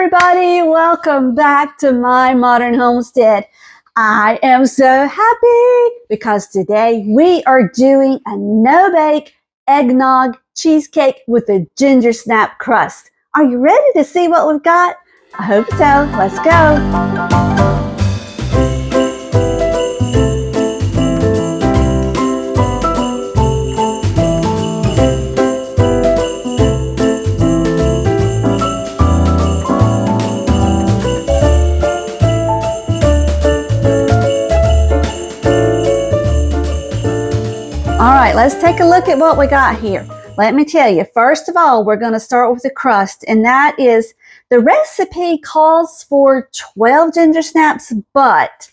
everybody, welcome back to my modern homestead. I am so happy because today we are doing a no-bake eggnog cheesecake with a Gingersnap crust. Are you ready to see what we've got? I hope so. Let's go. All right, let's take a look at what we got here. Let me tell you, first of all, we're going to start with the crust, and that is, the recipe calls for 12 ginger snaps, but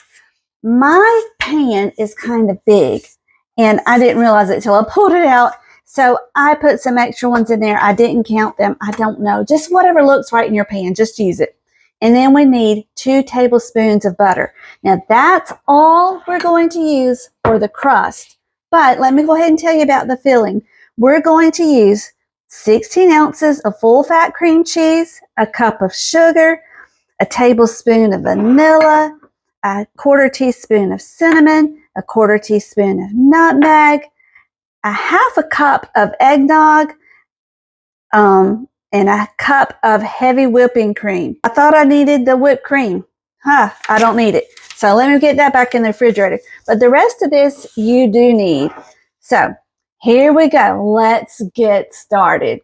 my pan is kind of big, and I didn't realize it until I pulled it out, so I put some extra ones in there. I didn't count them. I don't know. Just whatever looks right in your pan, just use it. And then we need 2 tablespoons of butter. Now, that's all we're going to use for the crust. But let me go ahead and tell you about the filling. We're going to use 16 ounces of full-fat cream cheese, a cup of sugar, a tablespoon of vanilla, a quarter teaspoon of cinnamon, a quarter teaspoon of nutmeg, a half a cup of eggnog, and a cup of heavy whipping cream. I thought I needed the whipped cream. I don't need it. So let me get that back in the refrigerator. But the rest of this you do need. So here we go. Let's get started.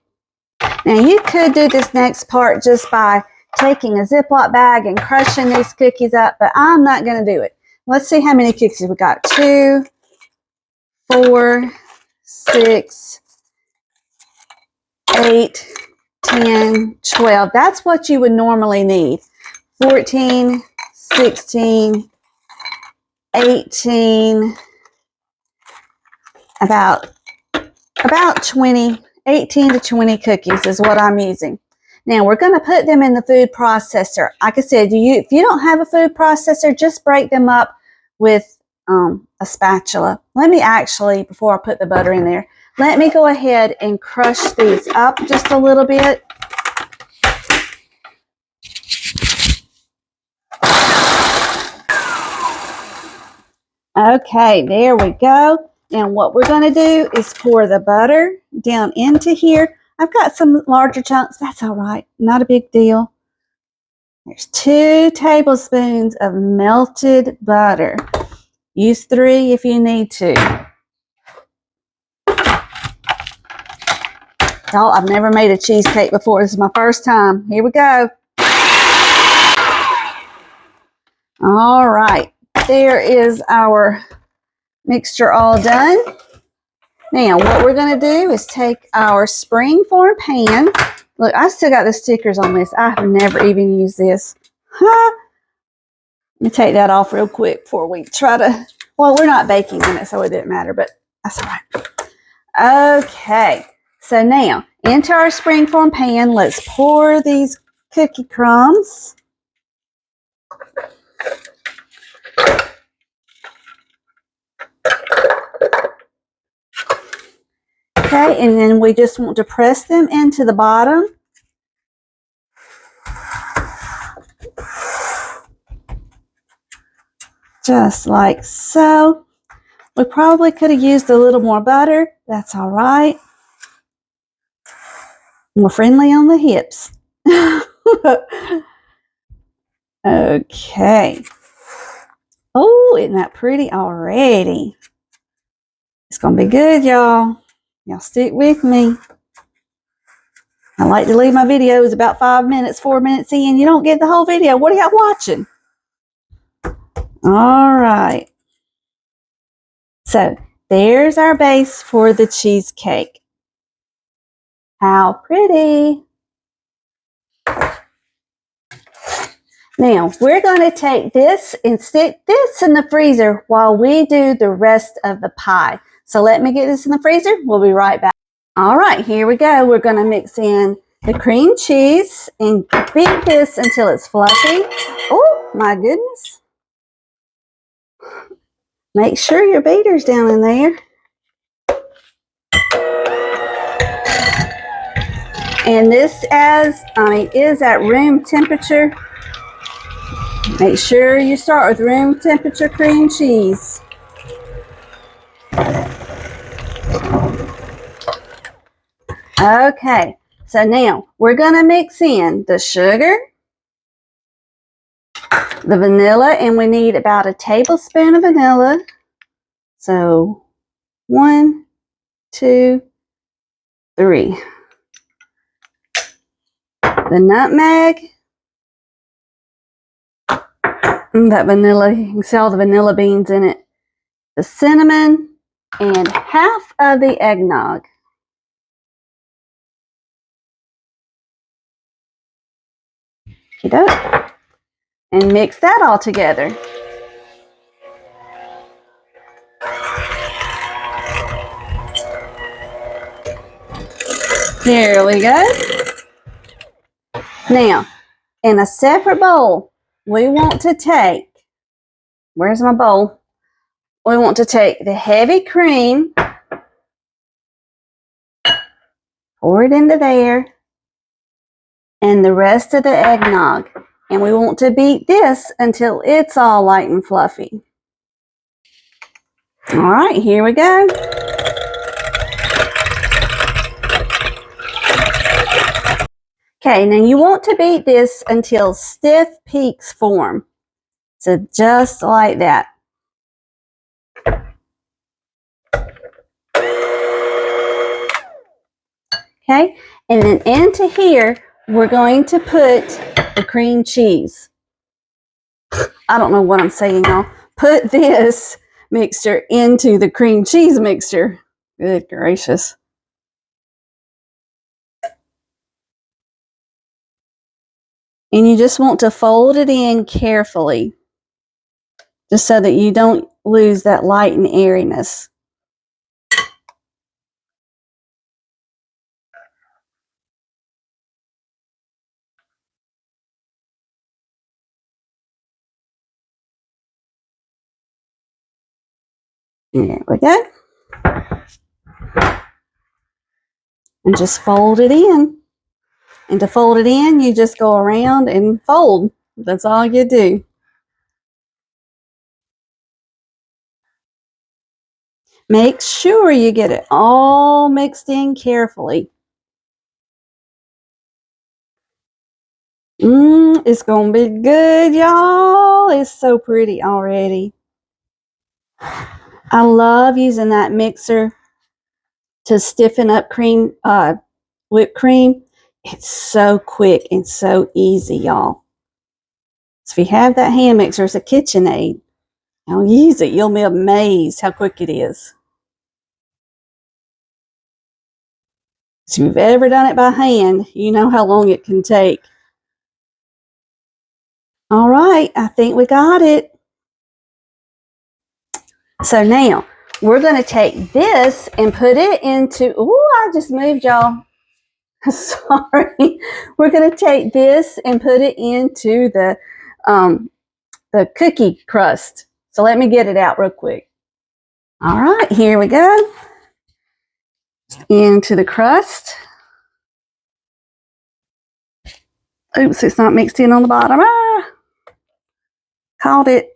Now you could do this next part just by taking a Ziploc bag and crushing these cookies up, but I'm not going to do it. Let's see how many cookies we got. 2, 4, 6, 8, 10, 12. That's what you would normally need. 14, 16, 18, about 20, 18 to 20 cookies is what I'm using. Now we're going to put them in the food processor. Like I said, if you don't have a food processor, just break them up with a spatula. Let me actually, before I put the butter in there, let me go ahead and crush these up just a little bit. Okay, there we go. Now what we're going to do is pour the butter down into here. I've got some larger chunks. That's all right. Not a big deal. There's 2 tablespoons of melted butter. Use 3 if you need to. Y'all, I've never made a cheesecake before. This is my first time. Here we go. All right. There is our mixture all done. Now, what we're going to do is take our springform pan. Look, I still got the stickers on this. I have never even used this. Let me take that off real quick before we try to, well, we're not baking in it, so it didn't matter, but that's all right. Okay, so now, into our springform pan, let's pour these cookie crumbs. Okay, and then we just want to press them into the bottom. Just like so. We probably could have used a little more butter. That's all right. More friendly on the hips. Okay. Oh, isn't that pretty already? It's going to be good, y'all. Y'all stick with me. I like to leave my videos about 5 minutes, 4 minutes in. You don't get the whole video. What are y'all watching? All right. So there's our base for the cheesecake. How pretty. Now we're going to take this and stick this in the freezer while we do the rest of the pie. So let me get this in the freezer. We'll be right back. All right, here we go. We're going to mix in the cream cheese and beat this until it's fluffy. Oh, my goodness. Make sure your beater's down in there. And this is at room temperature. Make sure you start with room temperature cream cheese. Okay, so now we're going to mix in the sugar, the vanilla, and we need about a tablespoon of vanilla. So 1, 2, 3. The nutmeg. That vanilla, you can see all the vanilla beans in it. The cinnamon and half of the eggnog. Okay, and mix that all together. There we go. Now, in a separate bowl, we want to take, where's my bowl? We want to take the heavy cream, pour it into there, and the rest of the eggnog. And we want to beat this until it's all light and fluffy. All right, here we go. Okay, now you want to beat this until stiff peaks form. So just like that. Okay, and then into here, we're going to put the cream cheese. I don't know what I'm saying, y'all. Put this mixture into the cream cheese mixture. Good gracious. And you just want to fold it in carefully, just so that you don't lose that light and airiness. There we go. And just fold it in. And to fold it in, you just go around and fold. That's all you do. Make sure you get it all mixed in carefully. It's going to be good, y'all. It's so pretty already. I love using that mixer to stiffen up whipped cream. It's so quick and so easy, y'all. So if you have that hand mixer, it's a KitchenAid. I'll use it. You'll be amazed how quick it is. So if you've ever done it by hand, you know how long it can take. All right, I think we got it. So now we're going to take this and put it into, I just moved y'all. Sorry. We're going to take this and put it into the cookie crust. So let me get it out real quick. All right, here we go. Into the crust. Oops, it's not mixed in on the bottom. Caught it.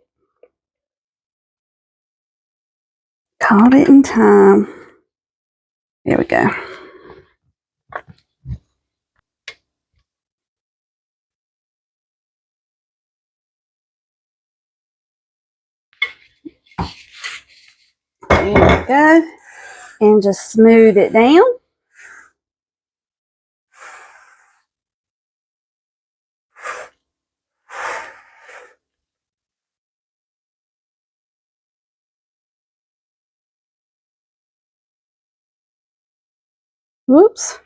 Caught it in time. There we go. There we go. And just smooth it down. Whoops.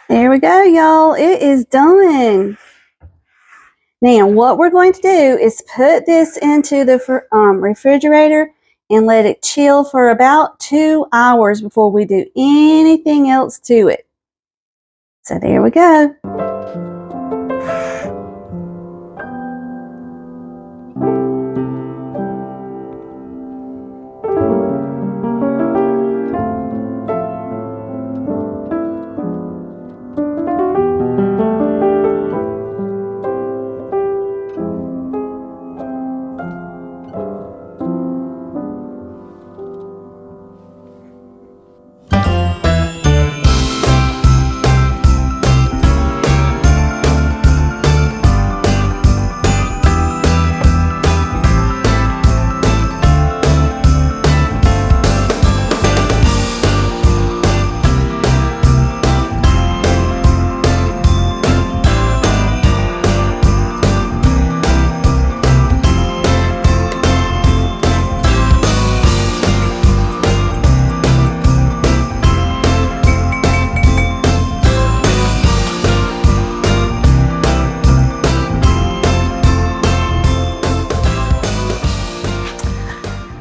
There we go, y'all. It is done. Now, what we're going to do is put this into the refrigerator and let it chill for about 2 hours before we do anything else to it. So there we go.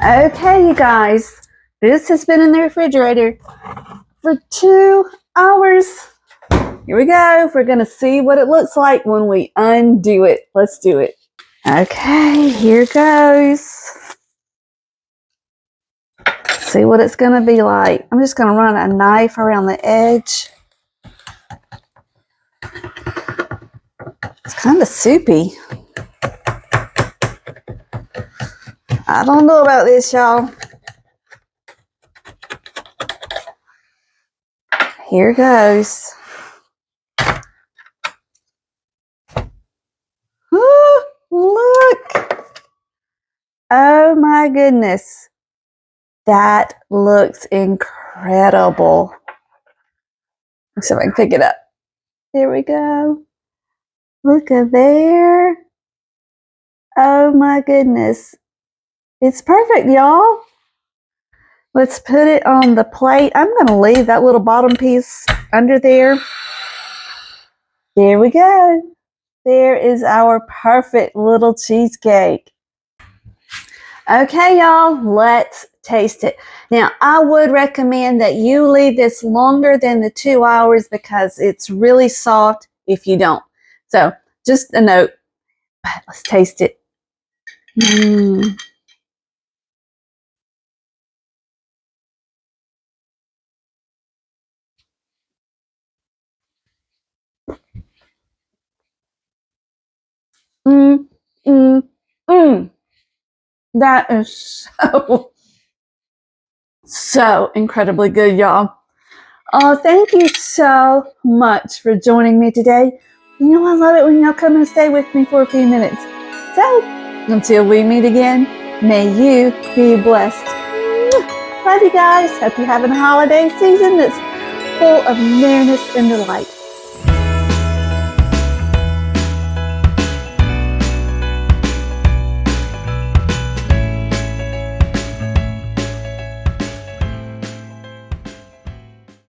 Okay, you guys, this has been in the refrigerator for 2 hours. Here we go. We're going to see what it looks like when we undo it. Let's do it. Okay, here goes. See what it's going to be like. I'm just going to run a knife around the edge. It's kind of soupy. I don't know about this, y'all. Here goes. Ooh, look. Oh my goodness. That looks incredible. Let's see if I can pick it up. There we go. Look at there. Oh my goodness. It's perfect, y'all. Let's put it on the plate. I'm going to leave that little bottom piece under there. There we go. There is our perfect little cheesecake. Okay, y'all, let's taste it. Now, I would recommend that you leave this longer than the 2 hours because it's really soft if you don't. So, just a note. Let's taste it. Mmm. Mmm. Mmm. Mmm. That is so incredibly good, y'all. Oh, thank you so much for joining me today. You know, I love it when y'all come and stay with me for a few minutes. So, until we meet again, may you be blessed. Love you guys. Hope you're having a holiday season that's full of merriness and delight.